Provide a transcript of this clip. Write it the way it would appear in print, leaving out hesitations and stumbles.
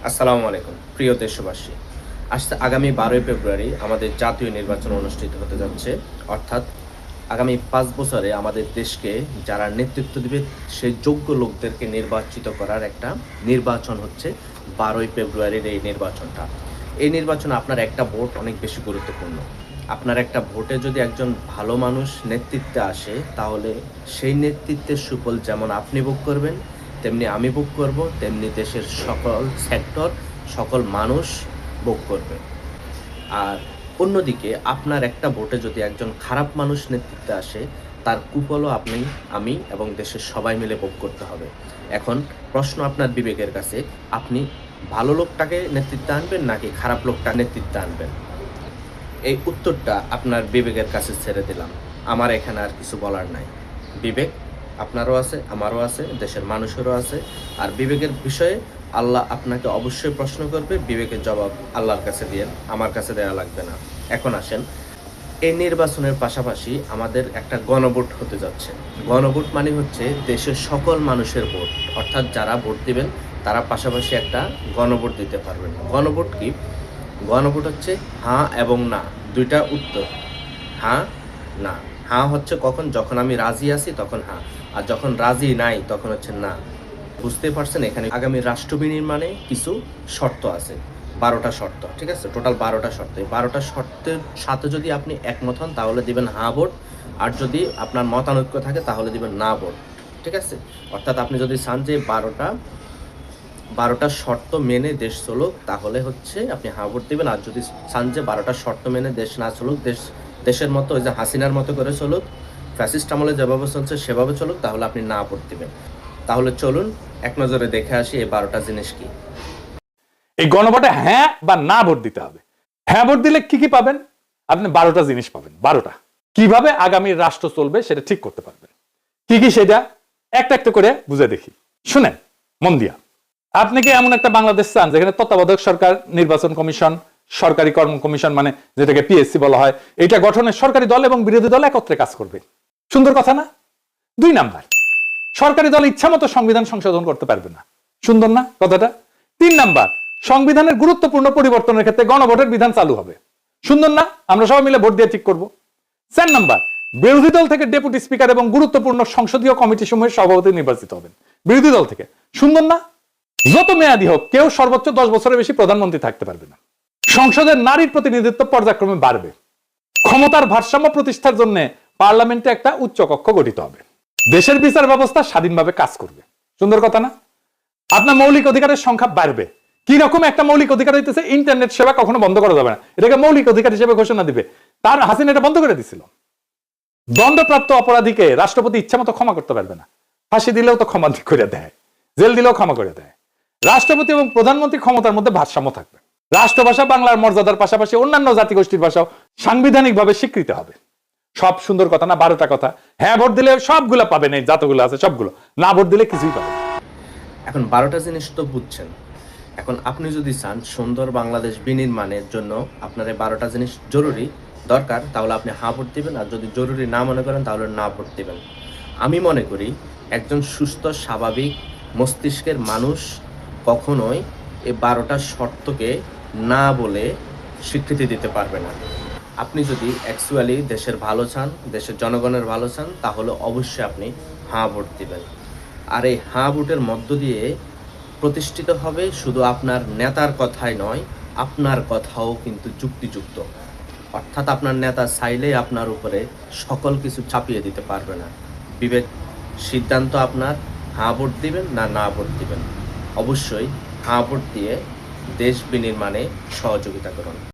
আসসালামু আলাইকুম প্রিয় দেশবাসী। আগামী 12ই ফেব্রুয়ারি আমাদের জাতীয় নির্বাচন অনুষ্ঠিত হতে যাচ্ছে। অর্থাৎ আগামী 5 বছরে আমাদের দেশকে যারা নেতৃত্ব দিবে সেই যোগ্য লোকদেরকে নির্বাচিত করার একটা নির্বাচন হচ্ছে 12ই ফেব্রুয়ারির এই নির্বাচনটা। এই নির্বাচনে আপনার একটা ভোট অনেক বেশি গুরুত্বপূর্ণ। আপনার একটা ভোটে যদি একজন ভালো মানুষ নেতৃত্বে আসে, তাহলে সেই নেতৃত্বের সুফল যেমন আপনি ভোগ করবেন, তেমনি আমি ভোগ করব, তেমনি দেশের সকল সেক্টর, সকল মানুষ ভোগ করবে। আর অন্যদিকে আপনার একটা ভোটে যদি একজন খারাপ মানুষ নেতৃত্বে আসে, তার কুফলও আমি এবং দেশের সবাই মিলে ভোগ করতে হবে। এখন প্রশ্ন আপনার বিবেকের কাছে, আপনি ভালো লোকটাকে নেতৃত্বে আনবেন নাকি খারাপ লোকটা নেতৃত্বে আনবেন? এই উত্তরটা আপনার বিবেকের কাছে ছেড়ে দিলাম। আমার এখানে আর কিছু বলার নাই। বিবেক আপনারও আছে, আমারও আছে, দেশের মানুষেরও আছে। আর বিবেকের বিষয়ে আল্লাহ আপনাকে অবশ্যই প্রশ্ন করবে। বিবেকের জবাব আল্লাহর কাছে দিয়েন, আমার কাছে দেওয়া লাগবে না। এখন আসেন, এই নির্বাচনের পাশাপাশি আমাদের একটা গণভোট হতে যাচ্ছে। গণভোট মানে হচ্ছে দেশের সকল মানুষের ভোট। অর্থাৎ যারা ভোট দিবেন তারা পাশাপাশি একটা গণভোট দিতে পারবেন। গণভোট কি? গণভোট হচ্ছে হ্যাঁ এবং না, দুইটা উত্তর। হ্যাঁ, না। হ্যাঁ হচ্ছে কখন? যখন আমি রাজি আছি তখন হ্যাঁ, আর যখন রাজি নাই তখন হচ্ছে না। বুঝতে পারছেন? এখানে আগামী রাষ্ট্র বিনির্মাণে কিছু শর্ত আছে, 12টা শর্ত। ঠিক আছে, টোটাল 12টা শর্ত। এই 12টা শর্তের সাথে যদি আপনি একমত হন তাহলে দিবেন হ্যাঁ ভোট, আর যদি আপনার মতানৈক্য থাকে তাহলে দিবেন না ভোট। ঠিক আছে, অর্থাৎ আপনি যদি চান যে 12টা শর্ত মেনে দেশ চলুক, তাহলে হচ্ছে আপনি হ্যাঁ ভোট দিবেন। আর যদি চান যে 12টা শর্ত মেনে দেশ না চলুক, দেশের মতো ওই যে হাসিনার মতো করে চলুক, ফ্যাসিস্ট আমলে যেভাবে চলছে সেভাবে চলুক, তাহলে আপনি না ভোট দিবেন। তাহলে চলুন এক নজরে দেখে আসি এই 12টা জিনিস কি। এই গণভোটে হ্যাঁ বা না ভোট দিতে হবে। হ্যাঁ ভোট দিলে কি কি পাবেন? আপনি 12টা জিনিস পাবেন। 12টা কিভাবে আগামী রাষ্ট্র চলবে সেটা ঠিক করতে পারবেন। কি কি সেটা একটা একটা করে বুঝে দেখি। শুনেন মন দিয়া। আপনি কি এমন একটা বাংলাদেশ চান যেখানে তত্ত্বাবধায়ক সরকার, নির্বাচন কমিশন, সরকারি কর্ম কমিশন মানে যেটাকে পিএসসি বলা হয়, এটা গঠনে সরকারি দল এবং বিরোধী দল একত্রে কাজ করবে? সুন্দর কথা না? 2 নাম্বার, সরকারি দল ইচ্ছা মতো সংবিধান সংশোধন করতে পারবে না। সুন্দর না কথাটা? 3 নাম্বার, সংবিধানের গুরুত্বপূর্ণ পরিবর্তনের ক্ষেত্রে গণভোটের বিধান চালু হবে। সুন্দর না? আমরা সবাই মিলে ভোট দিয়ে ঠিক করব। 4 নাম্বার, বিরোধী দল থেকে ডেপুটি স্পিকার এবং গুরুত্বপূর্ণ সংসদীয় কমিটি সমূহের সভাপতি নির্বাচিত হবেন বিরোধী দল থেকে। সুন্দর না? যত মেয়াদী হোক কেউ সর্বোচ্চ 10 বছরের বেশি প্রধানমন্ত্রী থাকতে পারবে না। সংসদের নারীর প্রতিনিধিত্ব পর্যায়ক্রমে বাড়বে। ক্ষমতার ভারসাম্য প্রতিষ্ঠার জন্য পার্লামেন্টে একটা উচ্চ কক্ষ গঠিত হবে। দেশের বিচার ব্যবস্থা স্বাধীনভাবে কাজ করবে। সুন্দর কথা না? আপনার মৌলিক অধিকারের সংখ্যা বাড়বে। কি রকম একটা মৌলিক অধিকার হইতেছে ইন্টারনেট সেবা কখনো বন্ধ করা যাবে না, এটাকে মৌলিক অধিকার হিসেবে ঘোষণা দিবে। তার হাসিনা এটা বন্ধ করে দিছিল। দণ্ডপ্রাপ্ত অপরাধীকে রাষ্ট্রপতি ইচ্ছা মতো ক্ষমা করতে পারবে না। ফাঁসি দিলেও তো ক্ষমা করে দেয়, জেল দিলেও ক্ষমা করে দেয়। রাষ্ট্রপতি এবং প্রধানমন্ত্রী ক্ষমতার মধ্যে ভারসাম্য থাকবে। রাষ্ট্রভাষা বাংলার মর্যাদার পাশাপাশি অন্যান্য জাতিগোষ্ঠীর ভাষাও সাংবিধানিকভাবে স্বীকৃত হবে। সব সুন্দর কথা না? 12টা কথা। হ্যাঁ ভোট দিলে সবগুলো পাবেন, এই যতগুলো আছে সবগুলো। না ভোট দিলে কিছুই পাবেন। এখন 12টা জিনিস তো বুঝছেন। এখন আপনি যদি চান সুন্দর বাংলাদেশ বিনির্মাণের জন্য আপনার এই 12টা জিনিস জরুরি দরকার, তাহলে আপনি হ্যাঁ ভোট দিবেন। আর যদি জরুরি না মনে করেন তাহলে না ভোট দিবেন। আমি মনে করি একজন সুস্থ স্বাভাবিক মস্তিষ্কের মানুষ কখনোই এই 12টা শর্তকে না বলে স্বীকৃতি দিতে পারবে না। আপনি যদি অ্যাকচুয়ালি দেশের ভালো চান, দেশের জনগণের ভালো চান, তাহলে অবশ্যই আপনি হ্যাঁ ভোট দিবেন। আর এই হ্যাঁ ভোটের মধ্য দিয়ে প্রতিষ্ঠিত হবে শুধু আপনার নেতার কথাই নয়, আপনার কথাও কিন্তু যুক্তিযুক্ত। অর্থাৎ আপনার নেতা চাইলে আপনার উপরে সকল কিছু চাপিয়ে দিতে পারবে না। বিবেক, সিদ্ধান্ত আপনার। হ্যাঁ ভোট দিবেন না না ভোট দিবেন। অবশ্যই হ্যাঁ ভোট দিয়ে দেশ বিনির্মাণে সহযোগিতা করুন।